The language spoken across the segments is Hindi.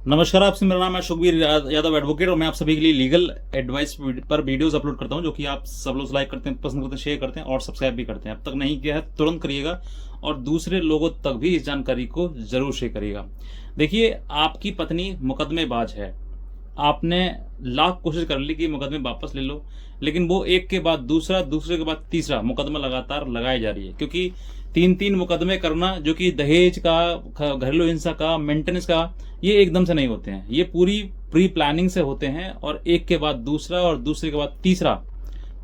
नमस्कार, आपसे मेरा नाम है सुखबीर यादव एडवोकेट और मैं आप सभी के लिए लीगल एडवाइस पर वीडियोस अपलोड करता हूं जो कि आप सब लोग लाइक करते हैं, पसंद करते हैं, शेयर करते हैं और सब्सक्राइब भी करते हैं। अब तक नहीं किया है तुरंत करिएगा और दूसरे लोगों तक भी इस जानकारी को जरूर शेयर करिएगा। देखिए, आपकी पत्नी मुकदमेबाज है। आपने लाख कोशिश कर ली कि मुकदमे वापस ले लो, लेकिन वो एक के बाद दूसरा, दूसरे के बाद तीसरा मुकदमा लगातार लगाई जा रही है। क्योंकि तीन तीन मुकदमे करना, जो कि दहेज का, घरेलू हिंसा का, मेंटेनेंस का, ये एकदम से नहीं होते हैं। ये पूरी प्री प्लानिंग से होते हैं और एक के बाद दूसरा और दूसरे के बाद तीसरा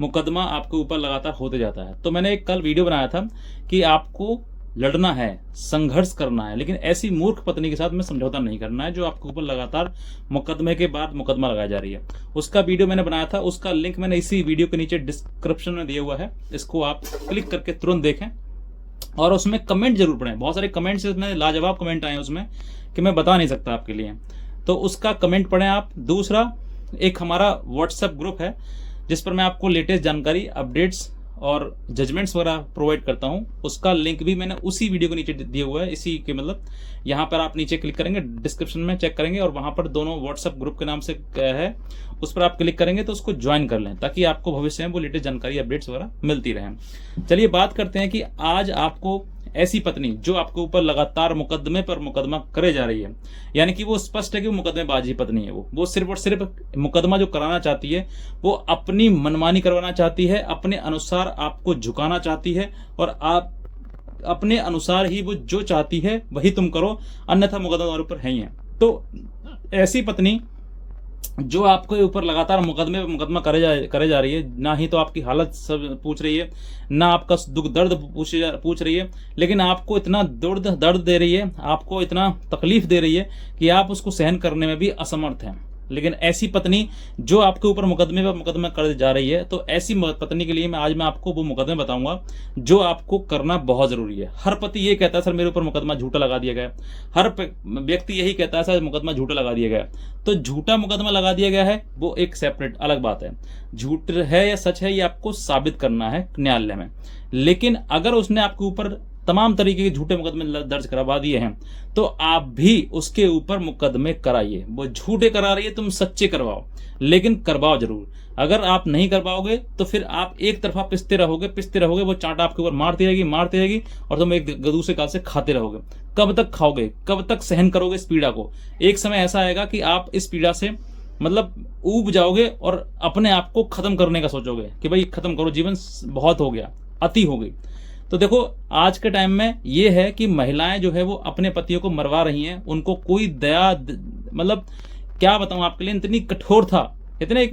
मुकदमा आपके ऊपर लगातार होते जाता है। तो मैंने एक कल वीडियो बनाया था कि आपको लड़ना है, संघर्ष करना है, लेकिन ऐसी मूर्ख पत्नी के साथ में समझौता नहीं करना है जो आपके ऊपर लगातार मुकदमे के बाद मुकदमा लगाई जा रही है। उसका वीडियो मैंने बनाया था, उसका लिंक मैंने इसी वीडियो के नीचे डिस्क्रिप्शन में दिया हुआ है। इसको आप क्लिक करके तुरंत देखें और उसमें कमेंट जरूर पढ़ें। बहुत सारे कमेंट्स इसमें लाजवाब कमेंट आए हैं उसमें कि मैं बता नहीं सकता आपके लिए, तो उसका कमेंट पढ़ें आप। दूसरा, एक हमारा व्हाट्सएप ग्रुप है जिस पर मैं आपको लेटेस्ट जानकारी, अपडेट्स और जजमेंट्स वगैरह प्रोवाइड करता हूं। उसका लिंक भी मैंने उसी वीडियो के नीचे दिया हुआ है। इसी के मतलब यहाँ पर आप नीचे क्लिक करेंगे, डिस्क्रिप्शन में चेक करेंगे और वहां पर दोनों व्हाट्सएप ग्रुप के नाम से है, उस पर आप क्लिक करेंगे तो उसको ज्वाइन कर लें ताकि आपको भविष्य में वो लेटेस्ट जानकारी, अपडेट्स वगैरह मिलती रहे। चलिए बात करते हैं कि आज आपको ऐसी पत्नी जो आपके ऊपर लगातार मुकदमे पर मुकदमा करे जा रही है, यानी कि वो स्पष्ट है कि वो मुकदमेबाजी पत्नी है। वो सिर्फ और सिर्फ मुकदमा जो कराना चाहती है वो अपनी मनमानी करवाना चाहती है, अपने अनुसार आपको झुकाना चाहती है और आप अपने अनुसार ही वो जो चाहती है वही तुम करो, अन्यथा मुकदमा तुम्हारे ऊपर है ही है। तो ऐसी पत्नी जो आपके ऊपर लगातार मुकदमे पे मुकदमा करे जा रही है, ना ही तो आपकी हालत सब पूछ रही है, ना आपका दुख दर्द पूछ रही है, लेकिन आपको इतना दर्द दे रही है, आपको इतना तकलीफ दे रही है कि आप उसको सहन करने में भी असमर्थ हैं। लेकिन ऐसी पत्नी जो आपके ऊपर मुकदमे पर मुकदमा कर जा रही है, तो ऐसी पत्नी के लिए आज मैं आपको वो मुकदमे बताऊंगा जो आपको करना बहुत जरूरी है। हर पति ये कहता है सर मेरे ऊपर मुकदमा झूठा लगा दिया गया, हर व्यक्ति यही कहता है सर मुकदमा झूठा लगा दिया गया। तो झूठा मुकदमा लगा दिया गया है वो एक सेपरेट अलग बात है, झूठ है या सच है ये आपको साबित करना है न्यायालय में। लेकिन अगर उसने आपके ऊपर तमाम तरीके के झूठे मुकदमे दर्ज करवा दिए हैं तो आप भी उसके ऊपर मुकदमे कराइए। वो झूठे करा रही है, तुम सच्चे करवाओ, लेकिन करवाओ जरूर। अगर आप नहीं करवाओगे तो फिर आप एक तरफा पिसते रहोगे, वो चांटा आपके ऊपर मारती रहेगी और तुम एक दूसरे काल से खाते रहोगे। कब तक खाओगे, कब तक सहन करोगे इस पीड़ा को? एक समय ऐसा आएगा कि आप इस पीड़ा से मतलब ऊब जाओगे और अपने आप को खत्म करने का सोचोगे कि भाई खत्म करो, जीवन बहुत हो गया, अति हो गई। तो देखो, आज के टाइम में ये है कि महिलाएं जो है वो अपने पतियों को मरवा रही हैं, उनको कोई दया, मतलब क्या बताऊं आपके लिए, इतनी कठोर था, इतने एक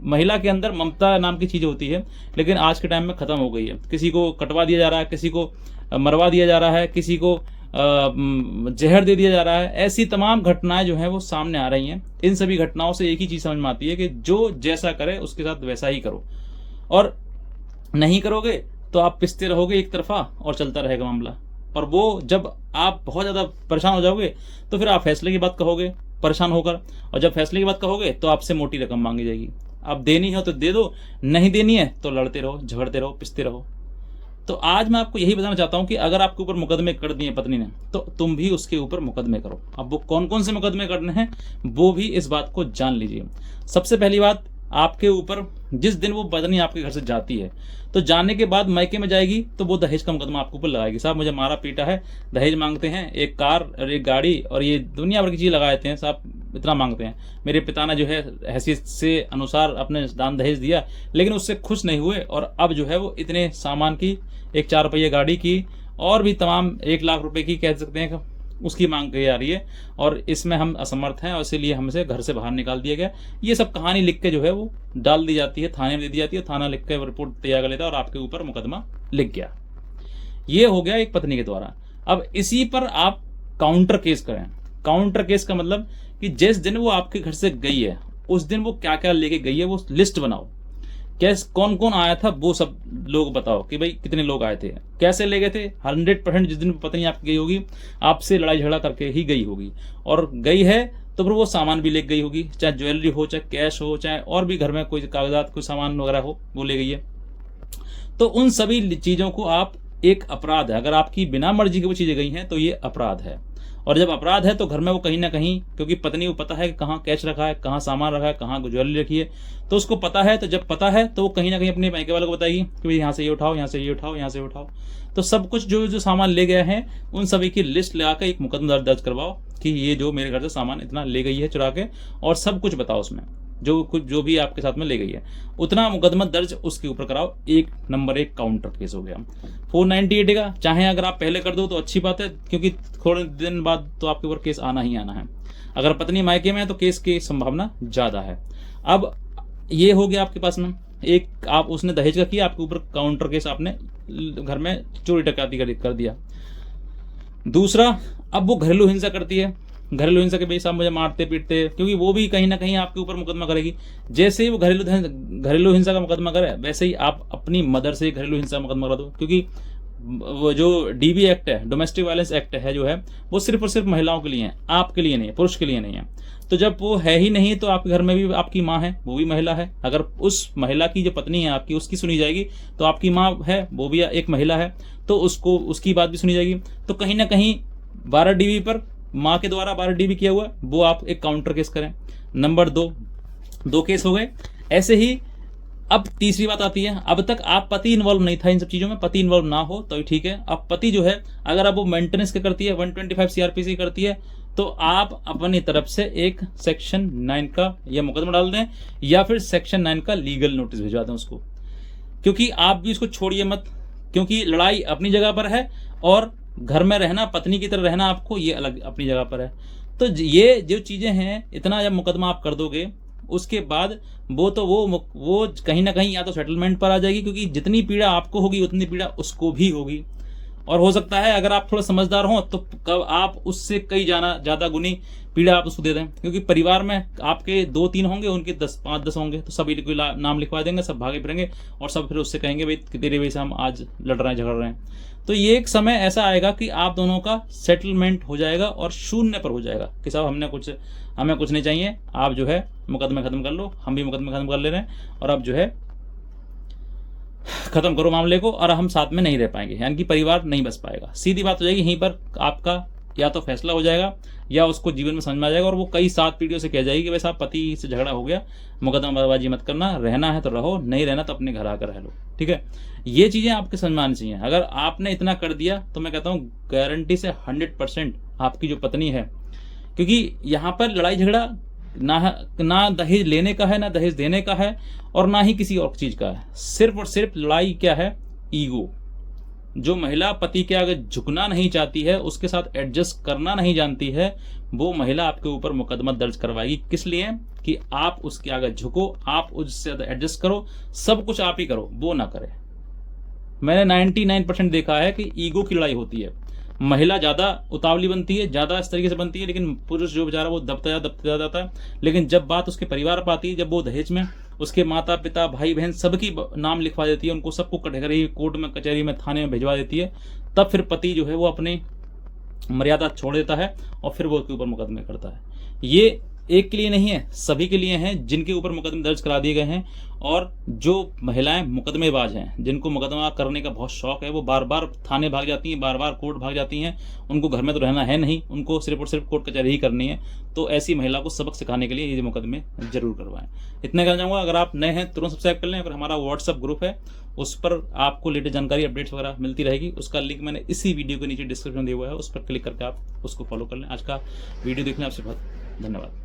महिला के अंदर ममता नाम की चीज होती है, लेकिन आज के टाइम में खत्म हो गई है। किसी को कटवा दिया जा रहा है, किसी को मरवा दिया जा रहा है, किसी को जहर दे दिया जा रहा है। ऐसी तमाम घटनाएं जो है वो सामने आ रही हैं। इन सभी घटनाओं से एक ही चीज समझ में आती है कि जो जैसा करे उसके साथ वैसा ही करो, और नहीं करोगे तो आप पिसते रहोगे एक तरफा और चलता रहेगा मामला। और वो जब आप बहुत ज्यादा परेशान हो जाओगे तो फिर आप फैसले की बात कहोगे परेशान होकर, और जब फैसले की बात कहोगे तो आपसे मोटी रकम मांगी जाएगी। अब देनी है तो दे दो, नहीं देनी है तो लड़ते रहो, झगड़ते रहो, पिसते रहो। तो आज मैं आपको यही बताना चाहता हूं कि अगर आपके ऊपर मुकदमे कर दिए पत्नी ने तो तुम भी उसके ऊपर मुकदमे करो। अब वो कौन कौन से मुकदमे करने हैं वो भी इस बात को जान लीजिए। सबसे पहली बात, आपके ऊपर जिस दिन वो पत्नी आपके घर से जाती है तो जाने के बाद मायके में जाएगी तो वो दहेज का मुकदमा आपके ऊपर लगाएगी। साहब मुझे मारा पीटा है, दहेज मांगते हैं, एक कार और एक गाड़ी और ये दुनिया भर की चीज लगा देते हैं, साहब इतना मांगते हैं। मेरे पिता ने जो है हैसियत से अनुसार अपने दान दहेज दिया, लेकिन उससे खुश नहीं हुए और अब जो है वो इतने सामान की, एक 4 पहिए गाड़ी की और भी तमाम 1 लाख रुपए की कह सकते हैं उसकी मांग की जा रही है, और इसमें हम असमर्थ हैं और इसीलिए हमसे घर से बाहर निकाल दिया गया। ये सब कहानी लिख के जो है वो डाल दी जाती है, थाने में दे दी जाती है, थाना लिख के रिपोर्ट तैयार कर लेता है और आपके ऊपर मुकदमा लिख गया। ये हो गया एक पत्नी के द्वारा। अब इसी पर आप काउंटर केस करें। काउंटर केस का मतलब कि जिस दिन वो आपके घर से गई है उस दिन वो क्या क्या लेके गई है वो लिस्ट बनाओ। कैसे, कौन कौन आया था वो सब लोग बताओ कि भाई कितने लोग आए थे, कैसे ले गए थे। 100% जिस दिन पत्नी आपकी गई होगी आपसे लड़ाई झगड़ा करके ही गई होगी, और गई है तो फिर वो सामान भी ले गई होगी, चाहे ज्वेलरी हो, चाहे कैश हो, चाहे और भी घर में कोई कागजात, कोई सामान वगैरह हो, वो ले गई है। तो उन सभी चीजों को आप, एक अपराध है, अगर आपकी बिना मर्जी की वो चीजें गई हैं तो ये अपराध है और जब अपराध है तो घर में वो कहीं ना कहीं, क्योंकि पत्नी को पता है कि कहाँ कैश रखा है, कहाँ सामान रखा है, कहाँ ज्वेलरी रखी है, तो उसको पता है। तो जब पता है तो वो कहीं ना कहीं अपने मायके वालों को बताएगी कि भाई यहाँ से ये उठाओ, यहाँ से ये उठाओ, यहाँ से उठाओ। तो सब कुछ जो जो सामान ले गए हैं उन सभी की लिस्ट लगा कर एक मुकदमा दर्ज करवाओ कि ये जो मेरे घर से सामान इतना ले गई है चुरा के, और सब कुछ बताओ उसमें जो भी आपके साथ में ले गई है, उतना मुकदमा दर्ज उसके ऊपर कराओ। 1 नंबर 1 काउंटर केस हो गया। 498 का चाहे अगर आप पहले कर दो तो अच्छी बात है, क्योंकि थोड़े दिन बाद तो आपके ऊपर केस आना ही आना है। अगर पत्नी मायके में है तो केस की संभावना ज़्यादा है। अब ये हो गया आपके पास में एक, आप उसने दहेज का किया, आपके ऊपर काउंटर केस, आपने घर में चोरी डकैती कर दिया। दूसरा, अब वो घरेलू हिंसा करती है। घरेलू हिंसा के भाई साहब मुझे मारते पीटते, क्योंकि वो भी कहीं ना कहीं आपके ऊपर मुकदमा करेगी। जैसे ही वो घरेलू हिंसा का मुकदमा करे, वैसे ही आप अपनी मदर से घरेलू हिंसा का मुकदमा करा दो, क्योंकि वो जो DV एक्ट है, डोमेस्टिक वायलेंस एक्ट है जो है, वो सिर्फ और सिर्फ महिलाओं के लिए है, आपके लिए नहीं है, पुरुष के लिए नहीं है। तो जब वो है ही नहीं तो आपके घर में भी आपकी माँ है, वो भी महिला है। अगर उस महिला की जो पत्नी है आपकी, उसकी सुनी जाएगी, तो आपकी माँ है, वो भी एक महिला है, तो उसको उसकी बात भी सुनी जाएगी। तो कहीं ना कहीं 12 DV पर माँ के द्वारा 12 DV किया हुआ है, वो आप एक काउंटर केस करें। नंबर 2 केस हो गए। ऐसे ही अब तीसरी बात आती है, अब तक आप पति इन्वॉल्व नहीं था इन सब चीज़ों में, पति इन्वॉल्व ना हो तो ठीक है। अब पति जो है, अगर अब वो मेंटेनेंस के करती है, 125 CRPC करती है, तो आप अपनी तरफ से एक सेक्शन 9 का यह मुकदमा डाल दें, या फिर सेक्शन 9 का लीगल नोटिस भिजवा दें उसको, क्योंकि आप भी उसको छोड़िए मत, क्योंकि लड़ाई अपनी जगह पर है और घर में रहना, पत्नी की तरह रहना आपको, ये अलग अपनी जगह पर है। तो ये जो चीज़ें हैं, इतना जब मुकदमा आप कर दोगे, उसके बाद वो कहीं ना कहीं या तो सेटलमेंट पर आ जाएगी, क्योंकि जितनी पीड़ा आपको होगी उतनी पीड़ा उसको भी होगी। और हो सकता है अगर आप थोड़ा समझदार हो तो कब आप उससे कई ज़्यादा गुनी पीड़ा आप उसको दे दें, क्योंकि परिवार में आपके 2-3 होंगे, उनके 5-10 होंगे, तो सभी कोई नाम लिखवा देंगे, सब भागे फिरेंगे और सब फिर उससे कहेंगे भाई तेरे वजह से हम आज लड़ रहे हैं, झगड़ रहे हैं। तो ये एक समय ऐसा आएगा कि आप दोनों का सेटलमेंट हो जाएगा और शून्य पर हो जाएगा कि साहब हमें कुछ नहीं चाहिए, आप जो है मुकदमे खत्म कर लो, हम भी मुकदमे खत्म कर ले रहे हैं, और अब जो है खत्म करो मामले को, और हम साथ में नहीं रह पाएंगे, यानी कि परिवार नहीं बस पाएगा। सीधी बात हो जाएगी, यहीं पर आपका या तो फैसला हो जाएगा या उसको जीवन में समझ में आ जाएगा, और वो कई 7 पीढ़ियों से कह जाएगी कि वैसा पति से झगड़ा हो गया, मुकदमाबाजी मत करना, रहना है तो रहो, नहीं रहना तो अपने घर आकर रह लो। ठीक है, ये चीज़ें आपके समझ में आनी चाहिए। अगर आपने इतना कर दिया तो मैं कहता हूँ गारंटी से 100% आपकी जो पत्नी है, क्योंकि यहाँ पर लड़ाई झगड़ा ना दहेज लेने का है, ना दहेज देने का है, और ना ही किसी और चीज़ का है। सिर्फ और सिर्फ लड़ाई क्या है, ईगो। जो महिला पति के आगे झुकना नहीं चाहती है, उसके साथ एडजस्ट करना नहीं जानती है, वो महिला आपके ऊपर मुकदमा दर्ज करवाएगी। किस लिए? कि आप उसके आगे झुको, आप उससे एडजस्ट करो, सब कुछ आप ही करो, वो ना करे। मैंने 99% देखा है कि ईगो की लड़ाई होती है। महिला ज़्यादा उतावली बनती है, ज़्यादा इस तरीके से बनती है, लेकिन पुरुष जो बेचारा वो दबता जाता है। लेकिन जब बात उसके परिवार पर आती है, जब वो दहेज में उसके माता पिता भाई बहन सबकी नाम लिखवा देती है, उनको सबको कटघरे कोर्ट में, कचहरी में, थाने में भिजवा देती है, तब फिर पति जो है वो अपनी मर्यादा छोड़ देता है और फिर वो उसके ऊपर मुकदमे करता है। ये एक के लिए नहीं है, सभी के लिए हैं जिनके ऊपर मुकदमे दर्ज करा दिए गए हैं। और जो महिलाएं मुकदमेबाज हैं, जिनको मुकदमा करने का बहुत शौक है, वो बार बार थाने भाग जाती हैं, बार बार कोर्ट भाग जाती हैं, उनको घर में तो रहना है नहीं, उनको सिर्फ और सिर्फ कोर्ट कचहरी ही करनी है। तो ऐसी महिला को सबक सिखाने के लिए ये मुकदमे जरूर करवाएं। इतना कहना चाहूँगा। अगर आप नए हैं तुरंत सब्सक्राइब कर लें। अगर हमारा व्हाट्सअप ग्रुप है, उस पर आपको लेटेस्ट जानकारी, अपडेट्स वगैरह मिलती रहेगी। उसका लिंक मैंने इसी वीडियो के नीचे डिस्क्रिप्शन दिया हुआ है, उस पर क्लिक करके आप उसको फॉलो कर लें। आज का वीडियो देखने आपसे बहुत धन्यवाद।